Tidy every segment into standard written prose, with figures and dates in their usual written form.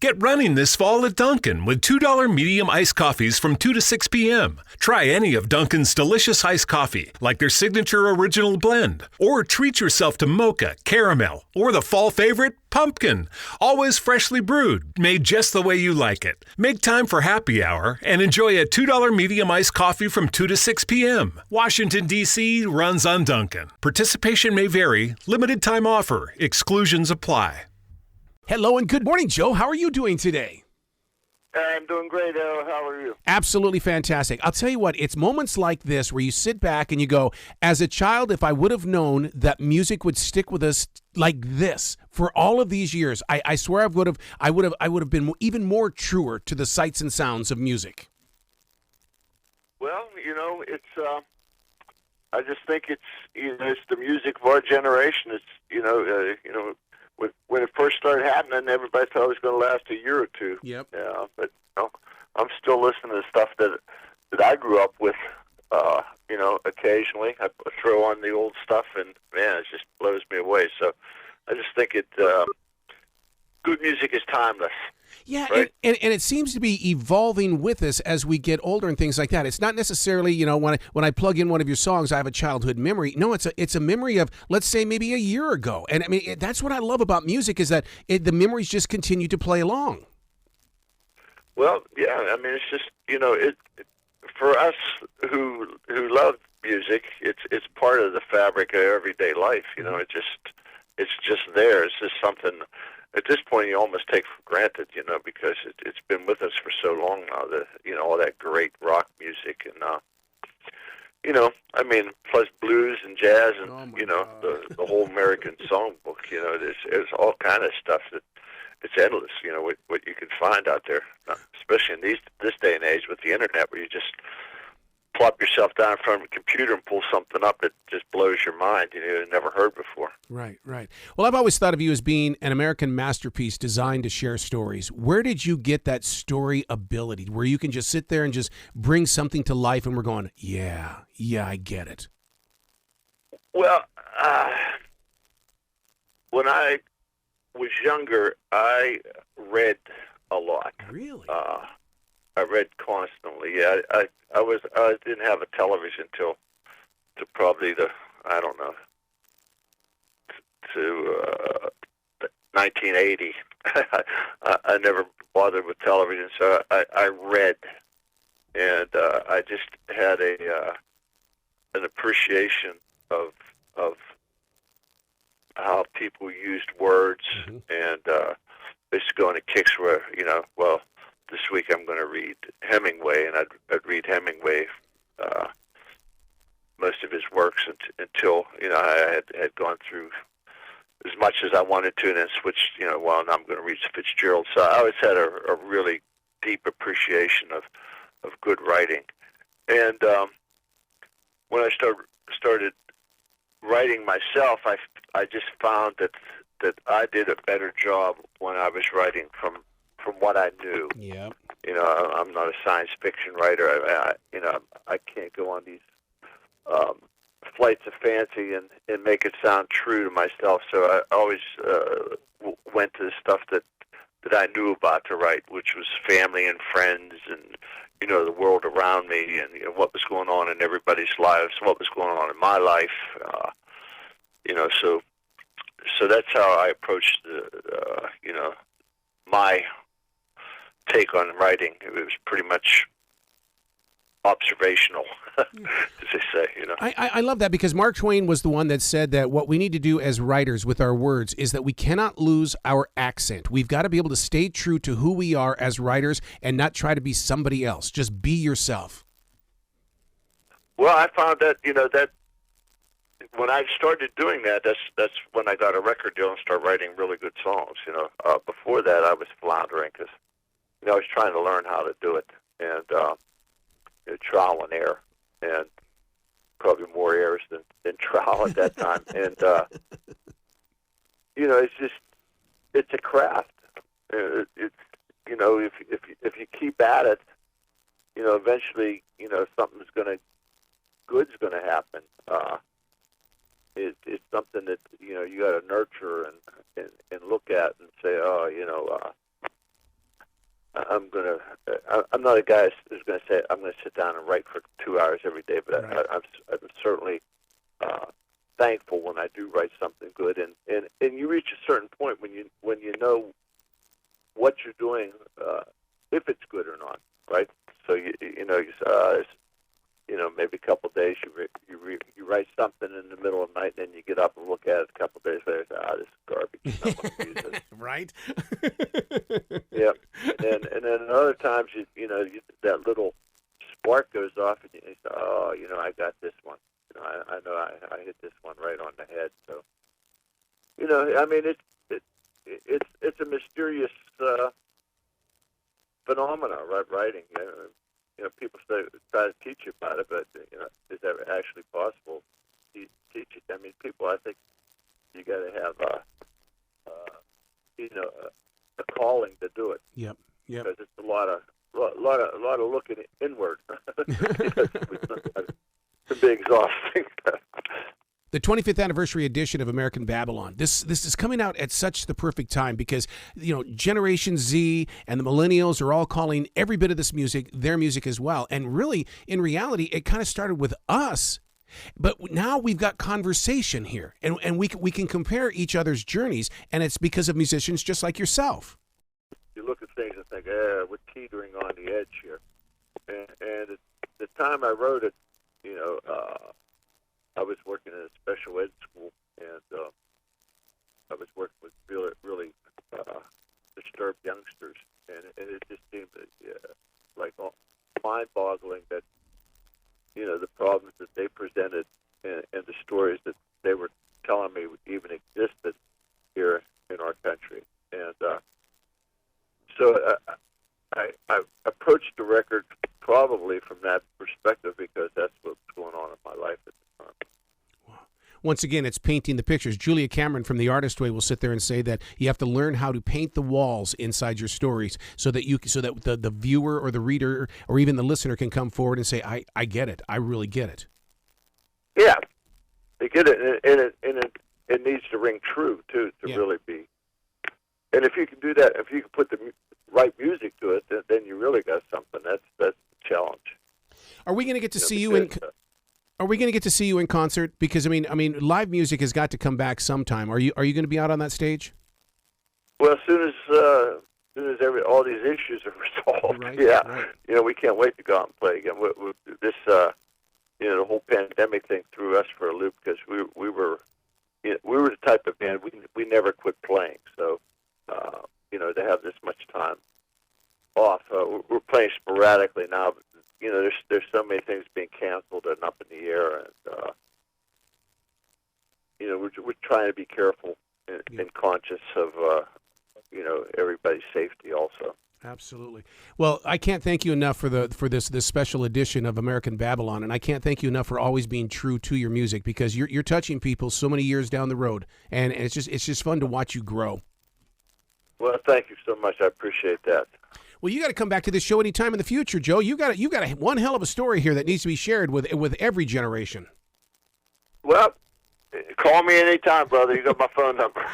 Get running this fall at Dunkin' with $2 medium iced coffees from 2 to 6 p.m. Try any of Dunkin's delicious iced coffee, like their signature original blend. Or treat yourself to mocha, caramel, or the fall favorite, pumpkin. Always freshly brewed, made just the way you like it. Make time for happy hour and enjoy a $2 medium iced coffee from 2 to 6 p.m. Washington, D.C. runs on Dunkin'. Participation may vary. Limited time offer. Exclusions apply. Hello and good morning, Joe. How are you doing today? I'm doing great, Al. How are you? Absolutely fantastic. I'll tell you what, it's moments like this where you sit back and you go, as a child, if I would have known that music would stick with us like this for all of these years, I swear I would have been even more truer to the sights and sounds of music. Well, it's I just think it's the music of our generation. It's when it first started happening, everybody thought it was going to last a year or two. Yep. Yeah, but I'm still listening to stuff that I grew up with. Occasionally I throw on the old stuff, and man, it just blows me away. So I just think good music is timeless. Yeah, right? and it seems to be evolving with us as we get older and things like that. It's not necessarily, when I plug in one of your songs, I have a childhood memory. No, it's a memory of, let's say, maybe a year ago. And I mean, that's what I love about music, is that the memories just continue to play along. Well, yeah, I mean, it's just, for us who love music, it's part of the fabric of everyday life. It's just there. It's just something at this point you almost take for granted, because it's been with us for so long now. All that great rock music and plus blues and jazz and the whole American songbook. There's all kind of stuff that it's endless. What you can find out there, especially in this day and age with the internet, where you just plop yourself down in front of a computer and pull something up that just blows your mind. You never heard before. Right. Well, I've always thought of you as being an American masterpiece designed to share stories. Where did you get that story ability where you can just sit there and just bring something to life and we're going, yeah, I get it? Well, when I was younger, I read a lot. Really? I read constantly. Yeah, I didn't have a television till to probably to 1980. I never bothered with television, so I read, and I just had an appreciation of how people used words, and basically going to kicks where this week I'm going to read Hemingway, and I'd read Hemingway, most of his works until I had gone through as much as I wanted to, and then switched. Now I'm going to read Fitzgerald. So I always had a really deep appreciation of good writing, and when I started writing myself, I just found that I did a better job when I was writing from what I knew. Yeah. I'm not a science fiction writer. I can't go on these flights of fancy and make it sound true to myself. So I always went to the stuff that I knew about to write, which was family and friends and the world around me, and what was going on in everybody's lives, what was going on in my life. So that's how I approached my take on writing. It was pretty much observational, as they say. I love that, because Mark Twain was the one that said that what we need to do as writers with our words is that we cannot lose our accent. We've got to be able to stay true to who we are as writers and not try to be somebody else. Just be yourself. Well, I found that that when I started doing that, that's when I got a record deal and started writing really good songs. Before that, I was floundering because I was trying to learn how to do it, and trial and error, and probably more errors than trial at that time. And it's a craft. It's if you keep at it, eventually something's good's gonna happen. It's something that you got to nurture and look at and say, I'm not a guy who's going to say I'm going to sit down and write for 2 hours every day, but Right. I'm certainly thankful when I do write something good, and you reach a certain point when you know what you're doing, if it's good or not, right? So maybe a couple of days you write something in the middle of the night, and then you get up and look at it a couple of days later and say, this is garbage. I'm not going to use it. Right? Yeah, and then other times that little spark goes off, and you say, I got this one. I know I hit this one right on the head. So, I mean, it's a mysterious phenomena, right? Writing. People try to teach you about it, but is that actually possible? To teach it. I mean, people. I think you got to have a calling to do it. Yep. Because it's a lot of looking inward. It can be exhausting. The 25th anniversary edition of American Babylon. This is coming out at such the perfect time because, Generation Z and the millennials are all calling every bit of this music their music as well. And really, in reality, it kind of started with us. But now we've got conversation here, and we can compare each other's journeys, and it's because of musicians just like yourself. You look at things and think, we're teetering on the edge here. And at the time I wrote it, I was working in a special ed school, and I was working with really disturbed youngsters, and it just seemed like mind-boggling that the problems that they presented and the stories that they were telling me even existed here in our country, and so I approached the record probably from that perspective because that's what's going on in my life at the time. Wow. Once again, it's painting the pictures. Julia Cameron from The Artist Way will sit there and say that you have to learn how to paint the walls inside your stories so that the viewer or the reader or even the listener can come forward and say, I get it. I really get it. Yeah, they get it, and it needs to ring true too to really be. And if you can do that, if you can put the right music to it, then you really got something. That's the challenge. Are we going to get to see you in? Are we going to get to see you in concert? Because I mean, live music has got to come back sometime. Are you going to be out on that stage? Well, as soon as all these issues are resolved, right, yeah. Right. We can't wait to go out and play again. This the whole pandemic thing threw us for a loop because we were the type of band we never quit playing. So to have this much time off, we're playing sporadically now. But, there's so many things being canceled and up in the air, and we're trying to be careful and conscious of everybody's safety also. Absolutely. Well, I can't thank you enough for this special edition of American Babylon, and I can't thank you enough for always being true to your music because you're touching people so many years down the road, and it's just fun to watch you grow. Well, thank you so much. I appreciate that. Well, you got to come back to this show anytime in the future, Joe. You got one hell of a story here that needs to be shared with every generation. Well, call me anytime, brother. You got my phone number.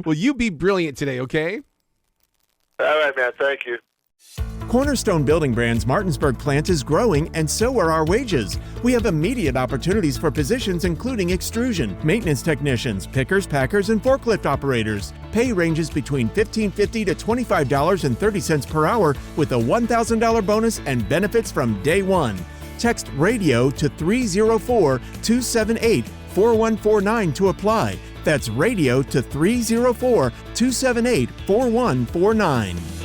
Well, you be brilliant today, okay? All right, man. Thank you. Cornerstone Building Brands' Martinsburg plant is growing, and so are our wages. We have immediate opportunities for positions including extrusion, maintenance technicians, pickers, packers, and forklift operators. Pay ranges between $15.50 to $25.30 per hour with a $1,000 bonus and benefits from day one. Text RADIO to 304-278-4149 to apply. That's RADIO to 304-278-4149.